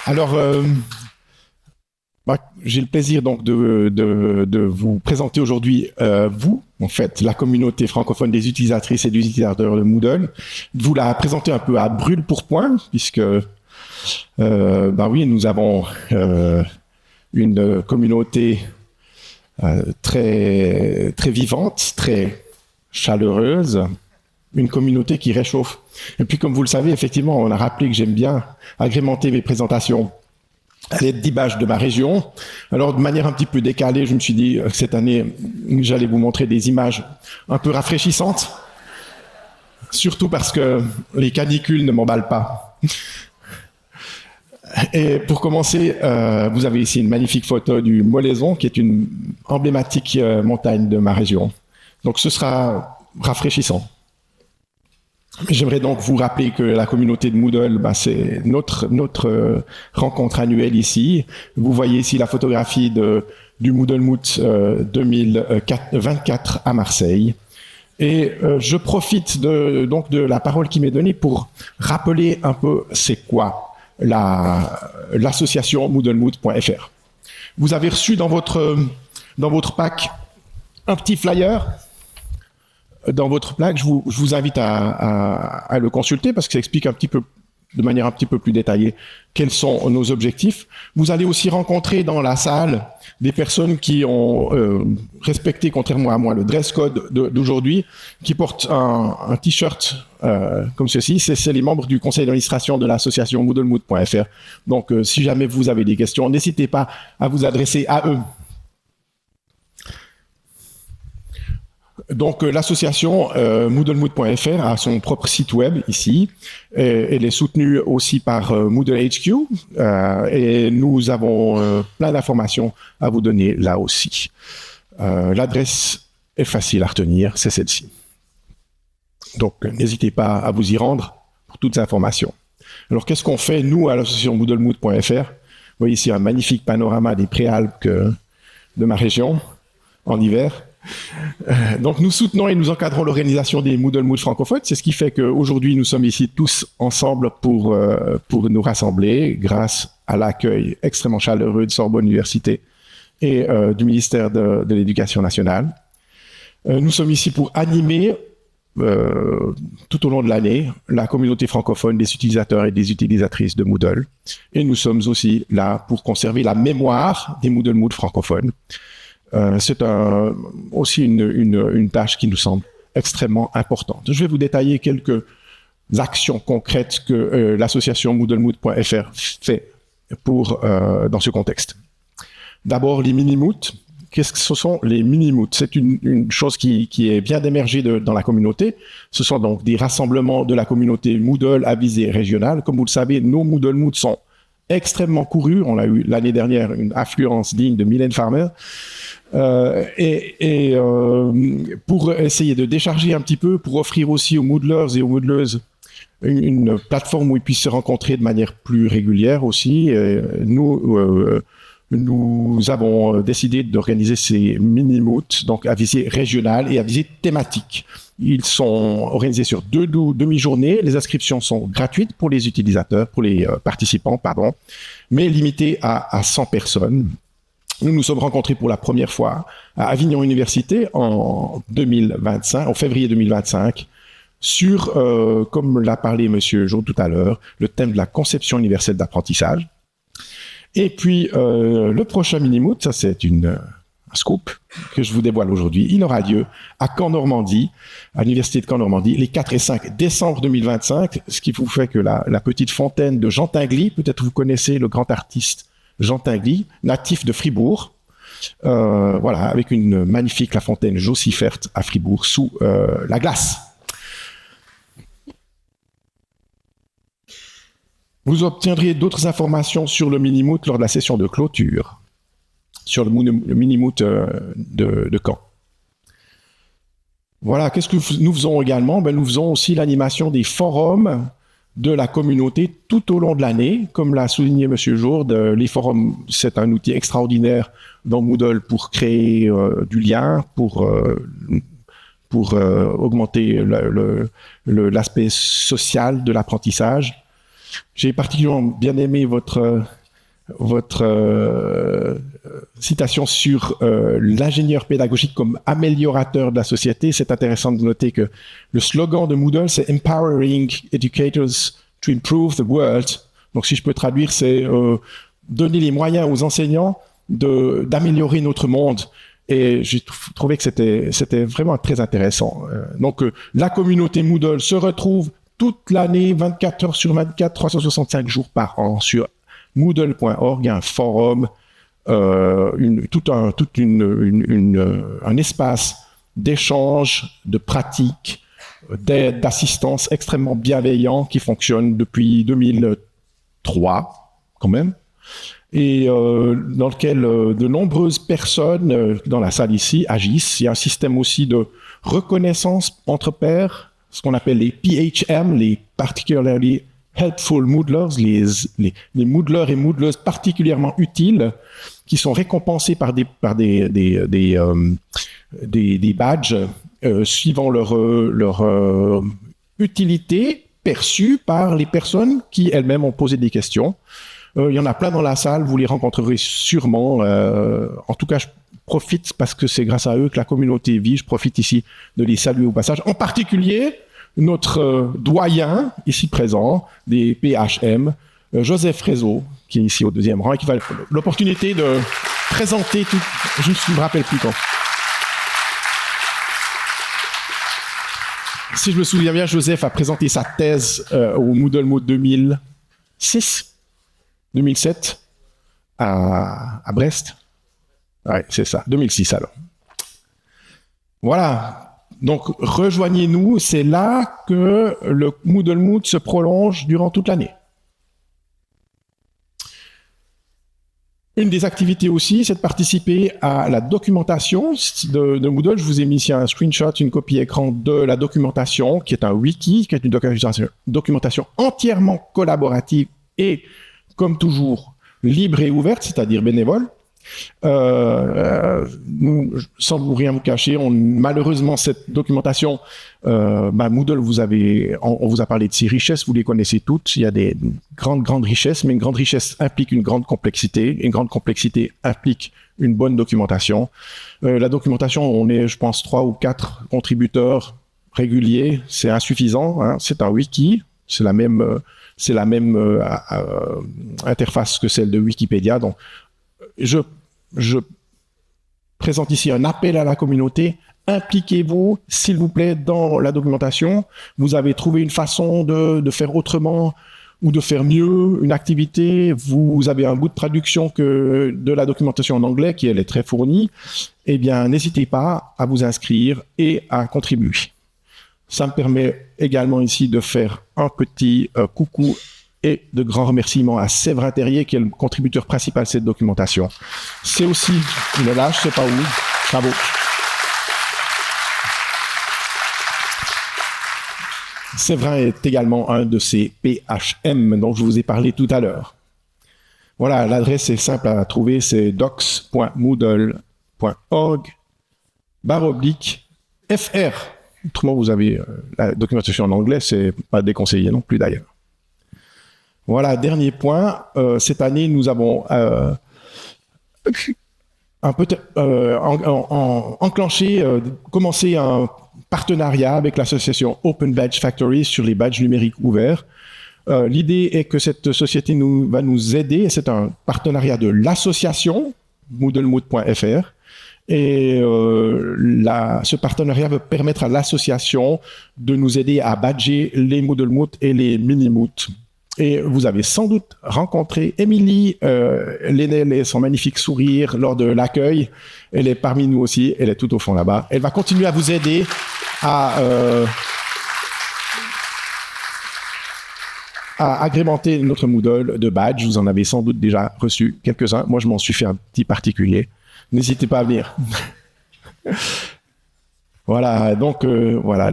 Alors, j'ai le plaisir donc de vous présenter aujourd'hui, vous, en fait, la communauté francophone des utilisatrices et des utilisateurs de Moodle, de vous la présenter un peu à brûle-pourpoint, puisque, oui, nous avons une communauté très, très vivante, très chaleureuse, une communauté qui réchauffe. Et puis, comme vous le savez, effectivement, on a rappelé que j'aime bien agrémenter mes présentations à l'aide d'images de ma région. Alors, de manière un petit peu décalée, je me suis dit que cette année, j'allais vous montrer des images un peu rafraîchissantes, surtout parce que les canicules ne m'emballent pas. Et pour commencer, vous avez ici une magnifique photo du Molaison, qui est une emblématique montagne de ma région. Donc, ce sera rafraîchissant. J'aimerais donc vous rappeler que la communauté de Moodle, c'est notre rencontre annuelle ici. Vous voyez ici la photographie du Moodle Moot 2024 à Marseille. Et je profite donc de la parole qui m'est donnée pour rappeler un peu c'est quoi l'association moodlemoot.fr. Vous avez reçu dans votre pack un petit flyer. Dans votre plaque, je vous invite à le consulter parce que ça explique de manière un petit peu plus détaillée quels sont nos objectifs. Vous allez aussi rencontrer dans la salle des personnes qui ont respecté, contrairement à moi, le dress code d'aujourd'hui, qui portent un t-shirt comme ceci. C'est les membres du conseil d'administration de l'association moodlemoot.fr. Donc, si jamais vous avez des questions, n'hésitez pas à vous adresser à eux. Donc, l'association moodlemoot.fr a son propre site web ici. Elle est soutenue aussi par Moodle HQ et nous avons plein d'informations à vous donner là aussi. L'adresse est facile à retenir, c'est celle-ci. Donc, n'hésitez pas à vous y rendre pour toutes les informations. Alors, qu'est-ce qu'on fait, nous, à l'association moodlemoot.fr? Vous voyez ici un magnifique panorama des préalpes de ma région en hiver. Donc nous soutenons et nous encadrons l'organisation des Moodle Moot francophones. C'est ce qui fait qu'aujourd'hui nous sommes ici tous ensemble pour nous rassembler grâce à l'accueil extrêmement chaleureux de Sorbonne Université et du ministère de l'Éducation nationale. Nous sommes ici pour animer tout au long de l'année la communauté francophone des utilisateurs et des utilisatrices de Moodle. Et nous sommes aussi là pour conserver la mémoire des Moodle Moot francophones. C'est aussi une tâche qui nous semble extrêmement importante. Je vais vous détailler quelques actions concrètes que l'association moodlemoot.fr fait dans ce contexte. D'abord, les mini-moots. Qu'est-ce que ce sont les mini-moots? C'est une chose qui est bien émergée dans la communauté. Ce sont donc des rassemblements de la communauté Moodle à visée régionale. Comme vous le savez, nos Moodle Moots sont extrêmement courus. On a eu l'année dernière une affluence digne de Mylène Farmer. Pour essayer de décharger un petit peu, pour offrir aussi aux Moodlers et aux Moodleuses une plateforme où ils puissent se rencontrer de manière plus régulière aussi, nous avons décidé d'organiser ces mini-moots, donc à visée régionale et à visée thématique. Ils sont organisés sur 2 demi-journées. Les inscriptions sont gratuites pour les utilisateurs, pour les participants, mais limitées à 100 personnes. Nous nous sommes rencontrés pour la première fois à Avignon Université en février 2025, sur, comme l'a parlé Monsieur Jo tout à l'heure, le thème de la conception universelle d'apprentissage. Et puis, le prochain mini-moot, ça c'est un scoop que je vous dévoile aujourd'hui, il aura lieu à Caen-Normandie, à l'Université de Caen-Normandie, les 4 et 5 décembre 2025, ce qui vous fait que la petite fontaine de Jean Tinguely, peut-être vous connaissez le grand artiste Jean Tinguely, natif de Fribourg, avec une magnifique la fontaine Jossifert à Fribourg, sous la glace. Vous obtiendrez d'autres informations sur le mini-moot lors de la session de clôture, sur le mini-moot de Caen. Voilà, qu'est-ce que nous faisons également? Nous faisons aussi l'animation des forums de la communauté tout au long de l'année. Comme l'a souligné M. Jourde, les forums, c'est un outil extraordinaire dans Moodle pour créer du lien, pour augmenter l'aspect social de l'apprentissage. J'ai particulièrement bien aimé votre citation sur l'ingénieur pédagogique comme améliorateur de la société. C'est intéressant de noter que le slogan de Moodle, c'est Empowering Educators to Improve the World. Donc, si je peux traduire, c'est donner les moyens aux enseignants d'améliorer notre monde. Et j'ai trouvé que c'était vraiment très intéressant. Donc, la communauté Moodle se retrouve toute l'année, 24 heures sur 24, 365 jours par an sur Moodle.org, un forum, un espace d'échange, de pratique, d'aide, d'assistance extrêmement bienveillant qui fonctionne depuis 2003 quand même, et dans lequel de nombreuses personnes dans la salle ici agissent. Il y a un système aussi de reconnaissance entre pairs, ce qu'on appelle les PHM, les Particularly Helpful Moodlers, les Moodlers et Moodleuses particulièrement utiles, qui sont récompensés par des badges suivant leur utilité perçue par les personnes qui elles-mêmes ont posé des questions. Il y en a plein dans la salle, vous les rencontrerez sûrement. En tout cas, je profite, parce que c'est grâce à eux que la communauté vit, je profite ici de les saluer au passage. En particulier, notre doyen, ici présent, des PHM, Joseph Rézeau, qui est ici au deuxième rang, et qui va l'opportunité de présenter tout. Je ne me rappelle plus quand. Si je me souviens bien, Joseph a présenté sa thèse au Moodle Mood 2007, à Brest. Ouais, c'est ça, 2006 alors. Voilà. Donc, rejoignez-nous, c'est là que le Moodle Mood se prolonge durant toute l'année. Une des activités aussi, c'est de participer à la documentation de Moodle. Je vous ai mis ici un screenshot, une copie écran de la documentation, qui est un wiki, qui est une documentation entièrement collaborative et, comme toujours, libre et ouverte, c'est-à-dire bénévole. Sans vous rien vous cacher, malheureusement cette documentation, Moodle, on vous a parlé de ses richesses, vous les connaissez toutes. Il y a des grandes richesses, mais une grande richesse implique une grande complexité. Une grande complexité implique une bonne documentation. La documentation, on est, je pense, 3 ou 4 contributeurs réguliers, c'est insuffisant. Hein. C'est un wiki, c'est la même interface que celle de Wikipédia. Donc, je présente ici un appel à la communauté. Impliquez-vous, s'il vous plaît, dans la documentation. Vous avez trouvé une façon de faire autrement ou de faire mieux une activité. Vous avez un bout de traduction de la documentation en anglais, qui elle est très fournie. Eh bien, n'hésitez pas à vous inscrire et à contribuer. Ça me permet également ici de faire un petit coucou et de grands remerciements à Séverin Terrier, qui est le contributeur principal de cette documentation. C'est aussi, il est là, je ne sais pas où, bravo. Séverin est également un de ces PHM dont je vous ai parlé tout à l'heure. Voilà, l'adresse est simple à trouver, c'est docs.moodle.org/FR. Autrement, vous avez la documentation en anglais, c'est pas déconseillé non plus d'ailleurs. Voilà, dernier point. Cette année, nous avons commencé un partenariat avec l'association Open Badge Factory sur les badges numériques ouverts. L'idée est que cette société va nous aider, et c'est un partenariat de l'association moodlemood.fr. Et ce partenariat va permettre à l'association de nous aider à badger les Moodle Mood et les Mini Mood. Et vous avez sans doute rencontré Émilie Lenel et son magnifique sourire lors de l'accueil. Elle est parmi nous aussi, elle est tout au fond là-bas. Elle va continuer à vous aider à agrémenter notre Moodle de badges. Vous en avez sans doute déjà reçu quelques-uns. Moi, je m'en suis fait un petit particulier. N'hésitez pas à venir. Voilà, donc voilà,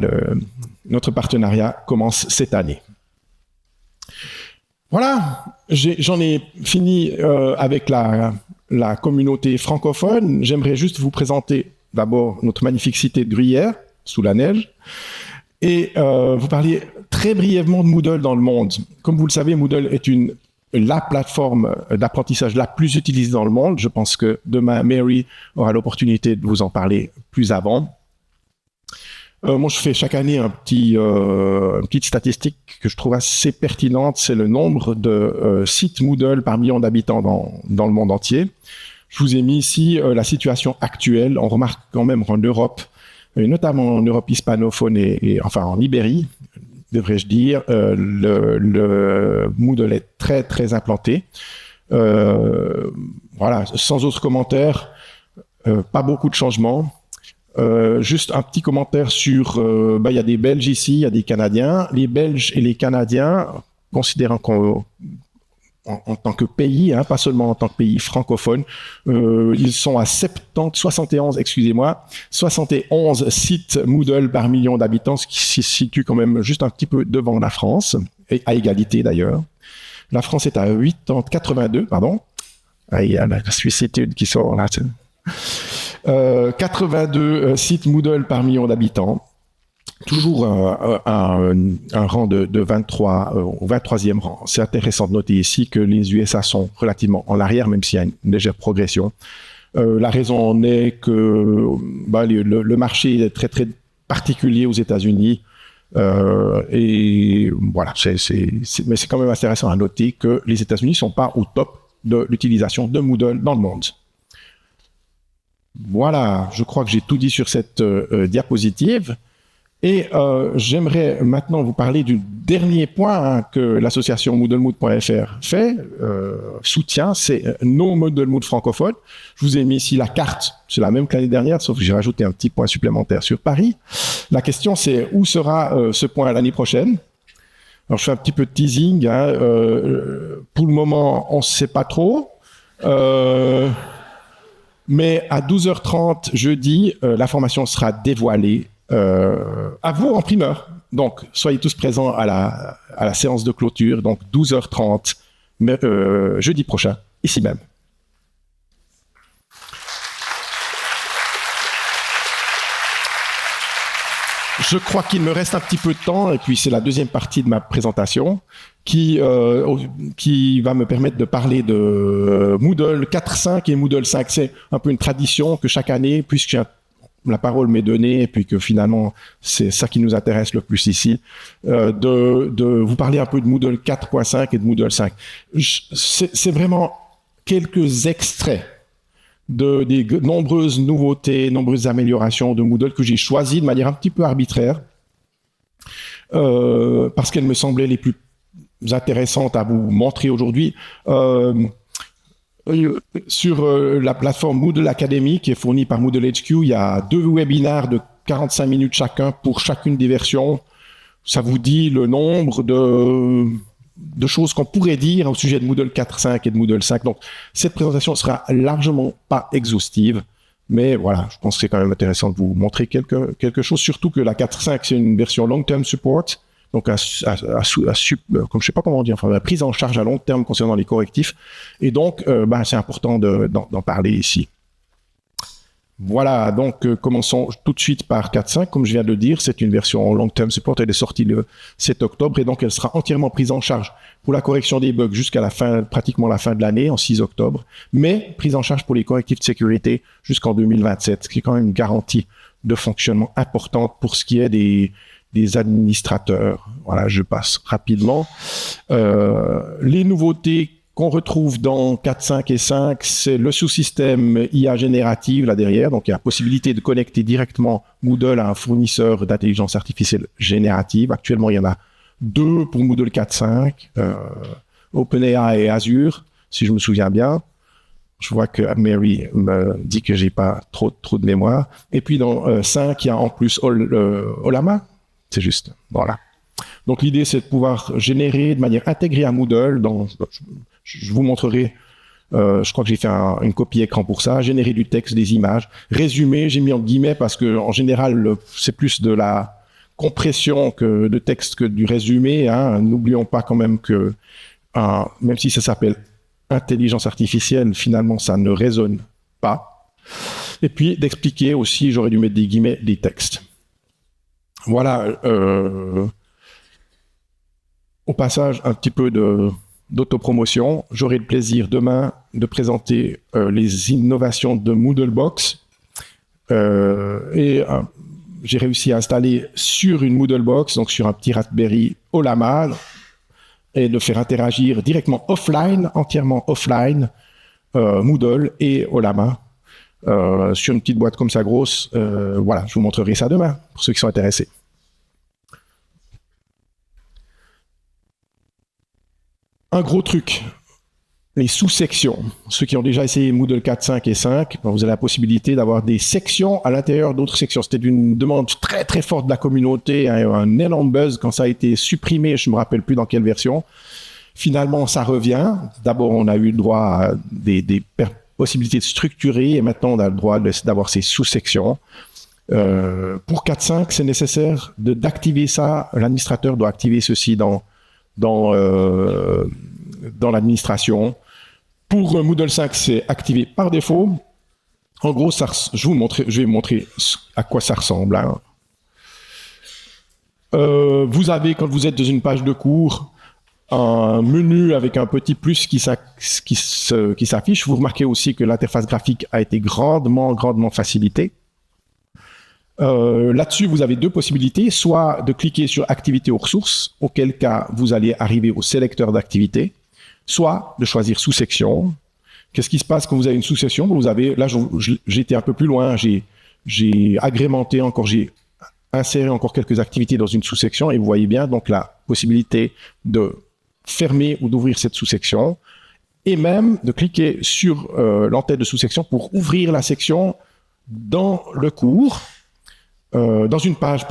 notre partenariat commence cette année. Voilà, j'en ai fini avec la communauté francophone. J'aimerais juste vous présenter d'abord notre magnifique cité de Gruyère, sous la neige, et vous parler très très brièvement de Moodle dans le monde. Comme vous le savez, Moodle est la plateforme d'apprentissage la plus utilisée dans le monde. Je pense que demain, Mary aura l'opportunité de vous en parler plus avant. Moi, je fais chaque année une petite statistique que je trouve assez pertinente. C'est le nombre de sites Moodle par million d'habitants dans le monde entier. Je vous ai mis ici la situation actuelle. On remarque quand même qu'en Europe, et notamment en Europe hispanophone et enfin en Ibérie, devrais-je dire, le Moodle est très, très implanté. Voilà, sans autre commentaire, pas beaucoup de changements. Juste un petit commentaire sur, il y a des Belges ici, il y a des Canadiens. Les Belges et les Canadiens, considérant en tant que pays, pas seulement en tant que pays francophone, ils sont à 71 sites Moodle par million d'habitants, ce qui se situe quand même juste un petit peu devant la France, et à égalité d'ailleurs. La France est à 82, pardon. Il y a la Suisse-étude qui sort là. 82 sites Moodle par million d'habitants. Toujours un rang de 23 au 23e rang. C'est intéressant de noter ici que les USA sont relativement en arrière, même s'il y a une légère progression. La raison en est que le marché est très très particulier aux États-Unis. Et voilà, mais c'est quand même intéressant à noter que les États-Unis ne sont pas au top de l'utilisation de Moodle dans le monde. Voilà, je crois que j'ai tout dit sur cette diapositive. Et j'aimerais maintenant vous parler du dernier point que l'association moodlemood.fr fait, soutient, c'est nos Moodlemood francophones. Je vous ai mis ici la carte, c'est la même que l'année dernière, sauf que j'ai rajouté un petit point supplémentaire sur Paris. La question c'est où sera ce point l'année prochaine? Alors je fais un petit peu de teasing, pour le moment on ne sait pas trop. Mais à 12h30 jeudi, l'information sera dévoilée à vous en primeur. Donc, soyez tous présents à la séance de clôture, donc 12h30, jeudi prochain, ici même. Je crois qu'il me reste un petit peu de temps, et puis c'est la deuxième partie de ma présentation qui va me permettre de parler de Moodle 4.5 et Moodle 5. C'est un peu une tradition que chaque année, puisque la parole m'est donnée, et puis que finalement, c'est ça qui nous intéresse le plus ici, de vous parler un peu de Moodle 4.5 et de Moodle 5. C'est vraiment quelques extraits des nombreuses nouveautés, nombreuses améliorations de Moodle que j'ai choisies de manière un petit peu arbitraire, parce qu'elles me semblaient les plus intéressantes à vous montrer aujourd'hui. Sur la plateforme Moodle Academy qui est fournie par Moodle HQ, il y a 2 webinaires de 45 minutes chacun pour chacune des versions. Ça vous dit le nombre de choses qu'on pourrait dire au sujet de Moodle 4.5 et de Moodle 5. Donc, cette présentation sera largement pas exhaustive, mais voilà, je pense que c'est quand même intéressant de vous montrer quelque chose, surtout que la 4.5, c'est une version long-term support, donc comme je sais pas comment dire, enfin, la prise en charge à long terme concernant les correctifs, et donc, c'est important d'en parler ici. Voilà, donc commençons tout de suite par 4.5. Comme je viens de le dire, c'est une version long-term support. Elle est sortie le 7 octobre et donc elle sera entièrement prise en charge pour la correction des bugs jusqu'à pratiquement la fin de l'année, en 6 octobre, mais prise en charge pour les correctifs de sécurité jusqu'en 2027, ce qui est quand même une garantie de fonctionnement importante pour ce qui est des administrateurs. Voilà, je passe rapidement. Les nouveautés qu'on retrouve dans 4.5 et 5, c'est le sous-système IA générative là derrière. Donc, il y a la possibilité de connecter directement Moodle à un fournisseur d'intelligence artificielle générative. Actuellement, il y en a 2 pour Moodle 4.5, OpenAI et Azure, si je me souviens bien. Je vois que Mary me dit que j'ai pas trop de mémoire. Et puis, dans 5, il y a en plus Ollama. C'est juste. Voilà. Donc, l'idée, c'est de pouvoir générer de manière intégrée à Moodle. Je vous montrerai, je crois que j'ai fait une copie écran pour ça, générer du texte, des images, résumer, j'ai mis en guillemets parce que en général, c'est plus de la compression de texte que du résumé. N'oublions pas quand même que, même si ça s'appelle intelligence artificielle, finalement, ça ne résonne pas. Et puis, d'expliquer aussi, j'aurais dû mettre des guillemets, des textes. Voilà. Au passage, un petit peu d'autopromotion. J'aurai le plaisir demain de présenter les innovations de Moodlebox. J'ai réussi à installer sur une Moodlebox, donc sur un petit Raspberry Ollama, et de faire interagir directement offline, entièrement offline, Moodle et Ollama sur une petite boîte comme ça grosse. Voilà, je vous montrerai ça demain pour ceux qui sont intéressés. Un gros truc, les sous-sections. Ceux qui ont déjà essayé Moodle 4, 5 et 5, vous avez la possibilité d'avoir des sections à l'intérieur d'autres sections. C'était une demande très très forte de la communauté, un énorme buzz quand ça a été supprimé, je ne me rappelle plus dans quelle version. Finalement, ça revient. D'abord, on a eu le droit à des possibilités de structurer et maintenant on a le droit d'avoir ces sous-sections. Pour 4.5, c'est nécessaire d'activer ça. L'administrateur doit activer ceci dans l'administration. Pour Moodle 5, c'est activé par défaut. En gros, je vais vous montrer à quoi ça ressemble. Hein. Vous avez, quand vous êtes dans une page de cours, un menu avec un petit plus qui s'affiche. Vous remarquez aussi que l'interface graphique a été grandement facilitée. Là-dessus, vous avez deux possibilités, soit de cliquer sur activité aux ressources, auquel cas vous allez arriver au sélecteur d'activité, soit de choisir sous-section. Qu'est-ce qui se passe quand vous avez une sous-section? Vous avez, là, j'ai été un peu plus loin, j'ai agrémenté encore, j'ai inséré encore quelques activités dans une sous-section et vous voyez bien donc la possibilité de fermer ou d'ouvrir cette sous-section et même de cliquer sur l'entête de sous-section pour ouvrir la section dans le cours. Dans une page,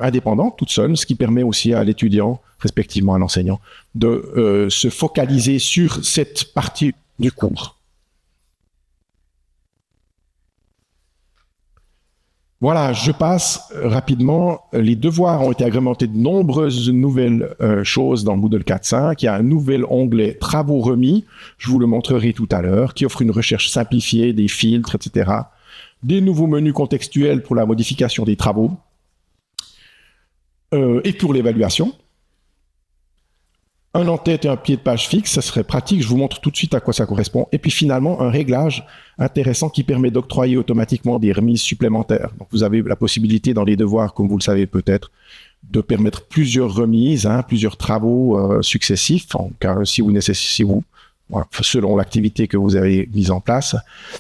indépendante, toute seule, ce qui permet aussi à l'étudiant, respectivement à l'enseignant, de se focaliser sur cette partie du cours. Voilà, je passe rapidement. Les devoirs ont été agrémentés de nombreuses nouvelles choses dans Moodle 4.5. Il y a un nouvel onglet « Travaux remis », je vous le montrerai tout à l'heure, qui offre une recherche simplifiée, des filtres, etc., des nouveaux menus contextuels pour la modification des travaux et pour l'évaluation. Un en-tête et un pied de page fixe, ça serait pratique, je vous montre tout de suite à quoi ça correspond. Et puis finalement, un réglage intéressant qui permet d'octroyer automatiquement des remises supplémentaires. Donc vous avez la possibilité dans les devoirs, comme vous le savez peut-être, de permettre plusieurs remises, plusieurs travaux successifs, en cas si vous nécessitez, voilà, selon l'activité que vous avez mise en place.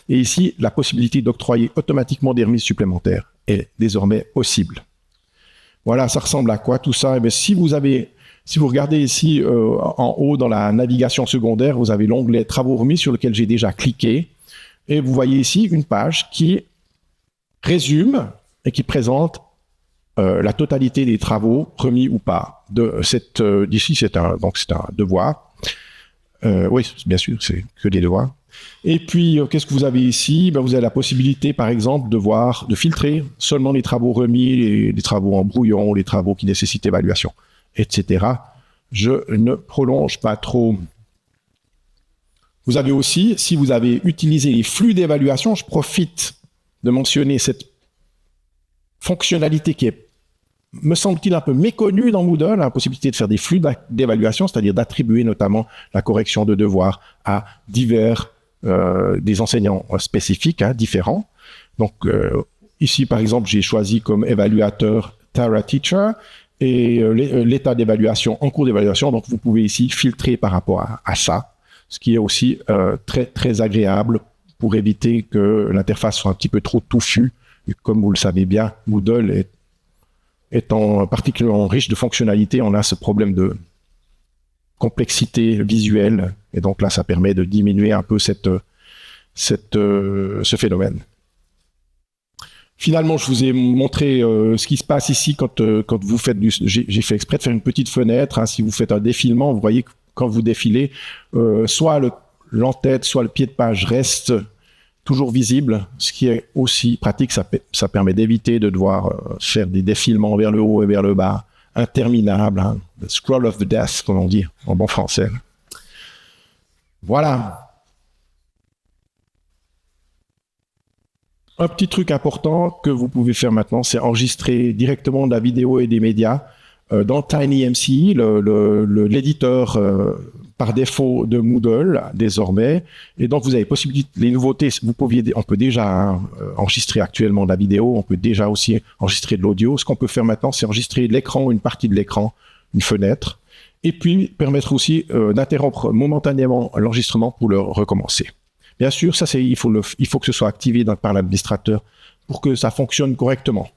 Et ici, la possibilité d'octroyer automatiquement des remises supplémentaires est désormais possible. Voilà, ça ressemble à quoi tout ça? Eh bien, si vous regardez ici en haut dans la navigation secondaire, vous avez l'onglet « Travaux remis » sur lequel j'ai déjà cliqué. Et vous voyez ici une page qui résume et qui présente la totalité des travaux remis ou pas. D'ici, c'est un devoir. Oui, bien sûr, c'est que des devoirs. Et puis, qu'est-ce que vous avez ici? Vous avez la possibilité, par exemple, de filtrer seulement les travaux remis, les travaux en brouillon, les travaux qui nécessitent évaluation, etc. Je ne prolonge pas trop. Vous avez aussi, si vous avez utilisé les flux d'évaluation, je profite de mentionner cette fonctionnalité qui est, me semble-t-il, un peu méconnue dans Moodle, la possibilité de faire des flux d'évaluation, c'est-à-dire d'attribuer notamment la correction de devoirs à des enseignants spécifiques, différents. Donc, ici, par exemple, j'ai choisi comme évaluateur Tara Teacher et l'état d'évaluation, en cours d'évaluation. Donc, vous pouvez ici filtrer par rapport à ça, ce qui est aussi très, très agréable pour éviter que l'interface soit un petit peu trop touffue. Et comme vous le savez bien, Moodle étant particulièrement riche de fonctionnalités, on a ce problème de complexité visuelle. Et donc là, ça permet de diminuer un peu ce phénomène. Finalement, je vous ai montré ce qui se passe ici quand vous faites j'ai fait exprès de faire une petite fenêtre. Si vous faites un défilement, vous voyez que quand vous défilez, soit l'entête, soit le pied de page reste toujours visible, ce qui est aussi pratique. Ça permet d'éviter de devoir faire des défilements vers le haut et vers le bas, interminables. The scroll of the death, comme on dit en bon français. Voilà. Un petit truc important que vous pouvez faire maintenant, c'est enregistrer directement de la vidéo et des médias dans TinyMCE, l'éditeur par défaut de Moodle désormais. Et donc, vous avez possibilité, les nouveautés, on peut déjà enregistrer actuellement de la vidéo, on peut déjà aussi enregistrer de l'audio. Ce qu'on peut faire maintenant, c'est enregistrer l'écran, une partie de l'écran, une fenêtre, et puis permettre aussi d'interrompre momentanément l'enregistrement pour le recommencer. Bien sûr, ça, il faut que ce soit activé par l'administrateur pour que ça fonctionne correctement.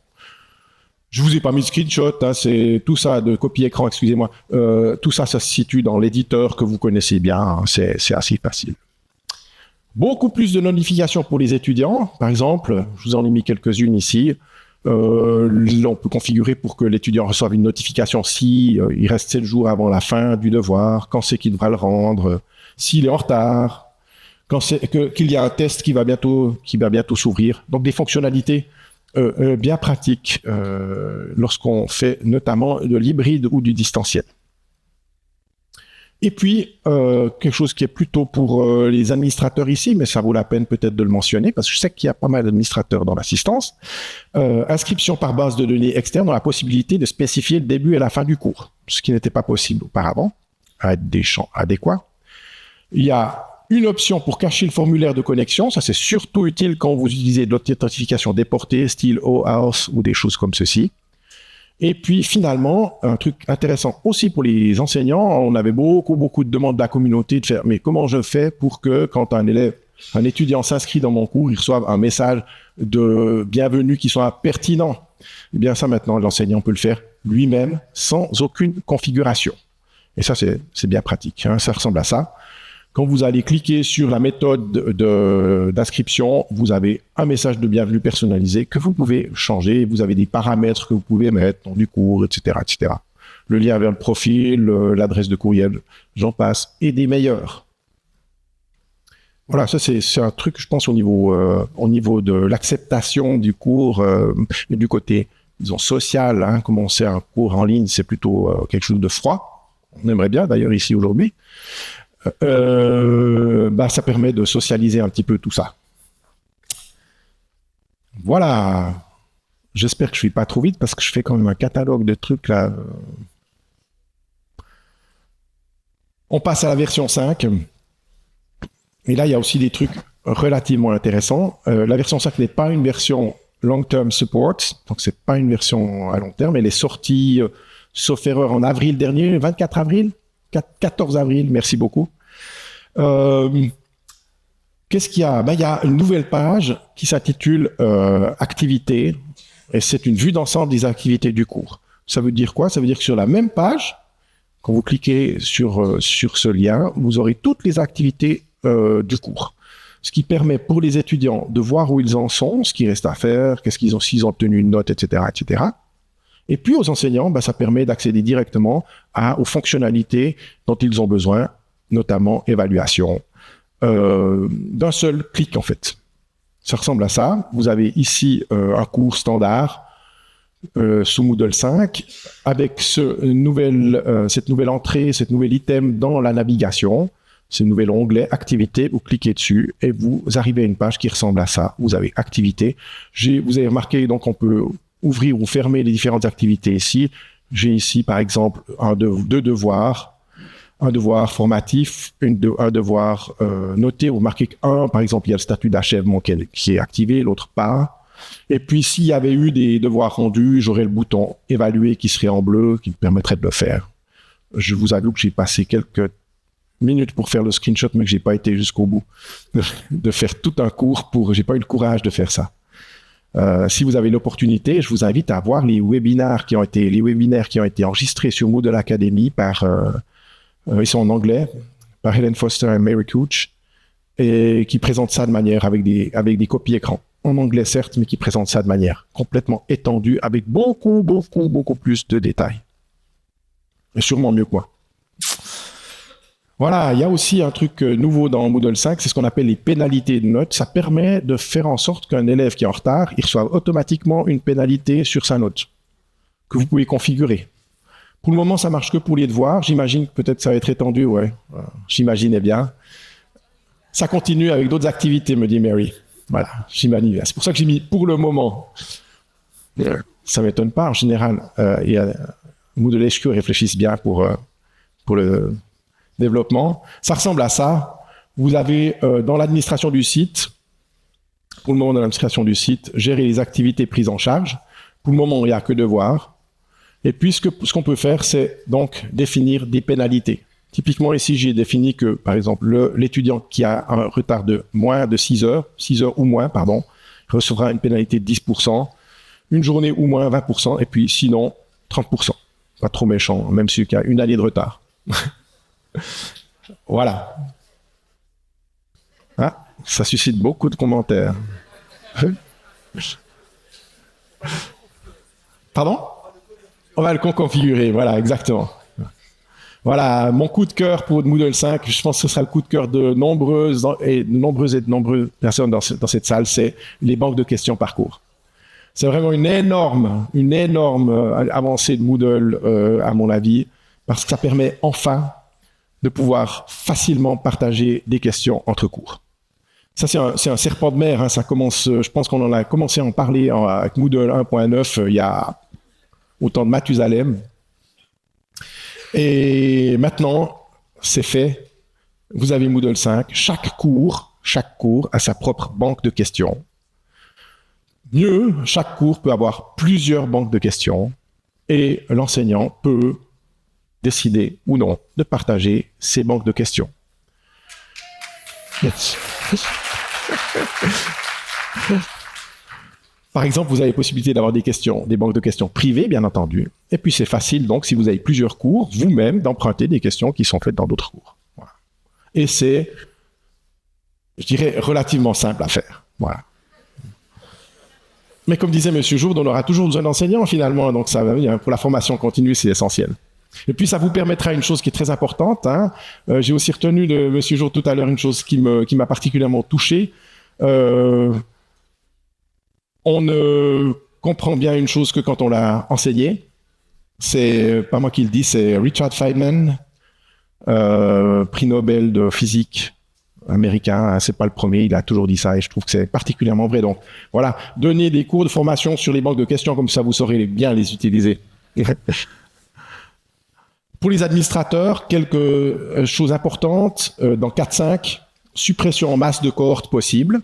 Je vous ai pas mis de screenshot, hein, c'est tout ça de copie écran, excusez-moi. Tout ça, ça se situe dans l'éditeur que vous connaissez bien, hein, c'est assez facile. Beaucoup plus de notifications pour les étudiants, par exemple, je vous en ai mis quelques-unes ici. On peut configurer pour que l'étudiant reçoive une notification si il reste 7 jours avant la fin du devoir, quand c'est qu'il devra le rendre, s'il est en retard, qu'il y a un test qui va bientôt s'ouvrir. Donc des fonctionnalités bien pratiques lorsqu'on fait notamment de l'hybride ou du distanciel. Et puis, quelque chose qui est plutôt pour les administrateurs ici, mais ça vaut la peine peut-être de le mentionner, parce que je sais qu'il y a pas mal d'administrateurs dans l'assistance. Inscription par base de données externe, on a la possibilité de spécifier le début et la fin du cours, ce qui n'était pas possible auparavant, avec des champs adéquats. Il y a une option pour cacher le formulaire de connexion, ça c'est surtout utile quand vous utilisez de l'authentification déportée, style OAuth ou des choses comme ceci. Et puis finalement, un truc intéressant aussi pour les enseignants, on avait beaucoup de demandes de la communauté de faire, mais comment je fais pour que quand un étudiant s'inscrit dans mon cours, il reçoive un message de bienvenue qui soit pertinent. Eh bien ça maintenant, l'enseignant peut le faire lui-même sans aucune configuration. Et ça c'est bien pratique, hein, ça ressemble à ça. Quand vous allez cliquer sur la méthode d'inscription, vous avez un message de bienvenue personnalisé que vous pouvez changer. Vous avez des paramètres que vous pouvez mettre, nom du cours, etc., etc. Le lien vers le profil, l'adresse de courriel, j'en passe, et des meilleurs. Voilà, ça c'est un truc, je pense, au niveau de l'acceptation du cours, mais du côté, disons, social, hein, comme c'est un cours en ligne, c'est plutôt quelque chose de froid. On aimerait bien, d'ailleurs, ici aujourd'hui. Ça permet de socialiser un petit peu tout ça. Voilà. J'espère que je suis pas trop vite parce que je fais quand même un catalogue de trucs là. On passe à la version 5. Et là, il y a aussi des trucs relativement intéressants. La version 5 n'est pas une version long-term support, donc c'est pas une version à long terme. Elle est sortie, sauf erreur, en avril dernier, 24 avril 14 avril, merci beaucoup. Qu'est-ce qu'il y a? Il y a une nouvelle page qui s'intitule Activités, et c'est une vue d'ensemble des activités du cours. Ça veut dire quoi? Ça veut dire que sur la même page, quand vous cliquez sur ce lien, vous aurez toutes les activités du cours. Ce qui permet pour les étudiants de voir où ils en sont, ce qui reste à faire, s'ils ont obtenu une note, etc., etc. Et puis aux enseignants, ça permet d'accéder directement aux fonctionnalités dont ils ont besoin, notamment évaluation, d'un seul clic en fait. Ça ressemble à ça. Vous avez ici un cours standard sous Moodle 5 avec cette nouvelle entrée, cette nouvelle item dans la navigation, ce nouvel onglet activité. Vous cliquez dessus et vous arrivez à une page qui ressemble à ça. Vous avez activité. Vous avez remarqué, donc on peut ouvrir ou fermer les différentes activités ici. J'ai ici, par exemple, deux devoirs, un devoir formatif, un devoir noté. Vous remarquez qu'un, par exemple, il y a le statut d'achèvement qui est activé, l'autre pas. Et puis, s'il y avait eu des devoirs rendus, j'aurais le bouton évaluer qui serait en bleu, qui me permettrait de le faire. Je vous avoue que j'ai passé quelques minutes pour faire le screenshot, mais que j'ai pas été jusqu'au bout de faire tout un cours j'ai pas eu le courage de faire ça. Si vous avez l'opportunité, je vous invite à voir les webinaires qui ont été enregistrés sur Moodle Academy ils sont en anglais, par Helen Foster et Mary Couch, et qui présentent ça de manière avec des copies écran. En anglais certes, mais qui présentent ça de manière complètement étendue, avec beaucoup plus de détails. Et sûrement mieux que moi. Voilà, il y a aussi un truc nouveau dans Moodle 5, c'est ce qu'on appelle les pénalités de notes. Ça permet de faire en sorte qu'un élève qui est en retard, il reçoive automatiquement une pénalité sur sa note, que vous pouvez configurer. Pour le moment, ça marche que pour les devoirs. J'imagine que peut-être ça va être étendu, ouais. J'imaginais bien. Ça continue avec d'autres activités, me dit Mary. Voilà, j'imagine. C'est pour ça que j'ai mis pour le moment. Ça m'étonne pas, en général. Moodle HQ réfléchisse bien pour le développement. Ça ressemble à ça. Vous avez dans l'administration du site, pour le moment dans l'administration du site, gérer les activités prises en charge. Pour le moment, il n'y a que devoirs. Et puis, ce qu'on peut faire, c'est donc définir des pénalités. Typiquement, ici, j'ai défini que, par exemple, l'étudiant qui a un retard de moins de 6 heures ou moins, pardon, recevra une pénalité de 10%, une journée ou moins 20%, et puis sinon, 30%. Pas trop méchant, même celui qui a une année de retard. Voilà. Ah, ça suscite beaucoup de commentaires. Pardon? On va le configurer, voilà, exactement. Voilà, mon coup de cœur pour Moodle 5, je pense que ce sera le coup de cœur de nombreuses personnes dans cette salle, c'est les banques de questions parcours. C'est vraiment une énorme avancée de Moodle, à mon avis, parce que ça permet enfin de pouvoir facilement partager des questions entre cours. Ça, c'est un serpent de mer, hein, ça commence, je pense qu'on en a commencé à en parler avec Moodle 1.9 il y a au temps de Mathusalem. Et maintenant, c'est fait. Vous avez Moodle 5. Chaque cours a sa propre banque de questions. Mieux, chaque cours peut avoir plusieurs banques de questions et l'enseignant peut décider ou non de partager ces banques de questions. Yes. Par exemple, vous avez possibilité d'avoir des banques de questions privées, bien entendu. Et puis, c'est facile, donc, si vous avez plusieurs cours, vous-même, d'emprunter des questions qui sont faites dans d'autres cours. Voilà. Et c'est, je dirais, relativement simple à faire. Voilà. Mais comme disait M. Jourde, on aura toujours besoin d'enseignants, finalement. Donc, ça, pour la formation continue, c'est essentiel. Et puis, ça vous permettra une chose qui est très importante. Hein. J'ai aussi retenu de M. Jourde tout à l'heure une chose qui m'a particulièrement touché. On ne comprend bien une chose que quand on l'a enseigné. C'est pas moi qui le dis, c'est Richard Feynman, prix Nobel de physique américain. Hein, c'est pas le premier, il a toujours dit ça et je trouve que c'est particulièrement vrai. Donc voilà, donnez des cours de formation sur les banques de questions, comme ça vous saurez bien les utiliser. Pour les administrateurs, quelques choses importantes. Dans 4.5, suppression en masse de cohortes possible.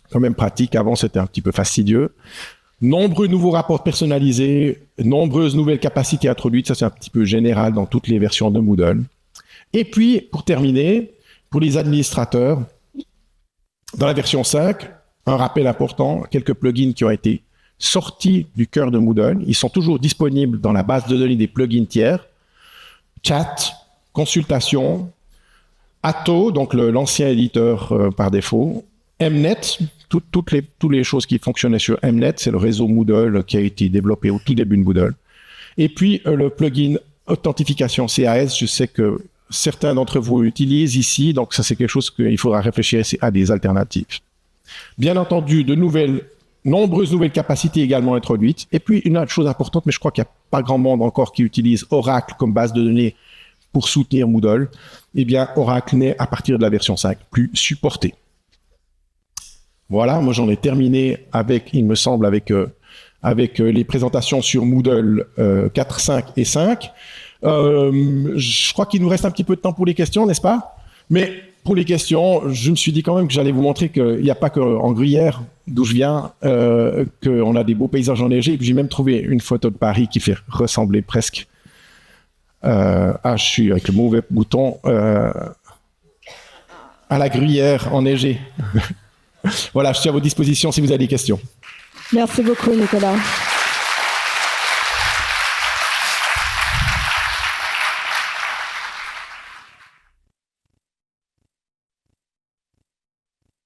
Quand même pratique, avant c'était un petit peu fastidieux. Nombreux nouveaux rapports personnalisés, nombreuses nouvelles capacités introduites, ça c'est un petit peu général dans toutes les versions de Moodle. Et puis, pour terminer, pour les administrateurs, dans la version 5, un rappel important, quelques plugins qui ont été sortis du cœur de Moodle, ils sont toujours disponibles dans la base de données des plugins tiers, chat, consultation, Atto, donc l'ancien éditeur par défaut, Mnet, toutes les choses qui fonctionnaient sur Mnet, c'est le réseau Moodle qui a été développé au tout début de Moodle. Et puis le plugin authentification CAS, je sais que certains d'entre vous l'utilisent ici, donc ça c'est quelque chose qu'il faudra réfléchir à des alternatives. Bien entendu, nombreuses nouvelles capacités également introduites. Et puis une autre chose importante, mais je crois qu'il n'y a pas grand monde encore qui utilise Oracle comme base de données pour soutenir Moodle. Eh bien, Oracle n'est à partir de la version 5 plus supporté. Voilà, moi j'en ai terminé avec les présentations sur Moodle 4, 5 et 5. Je crois qu'il nous reste un petit peu de temps pour les questions, n'est-ce pas? Mais pour les questions, je me suis dit quand même que j'allais vous montrer qu'il n'y a pas qu'en Gruyère, d'où je viens, qu'on a des beaux paysages enneigés. Et puis j'ai même trouvé une photo de Paris qui fait ressembler presque... je suis avec le mauvais bouton... à la Gruyère enneigée. Voilà, je suis à votre disposition si vous avez des questions. Merci beaucoup, Nicolas.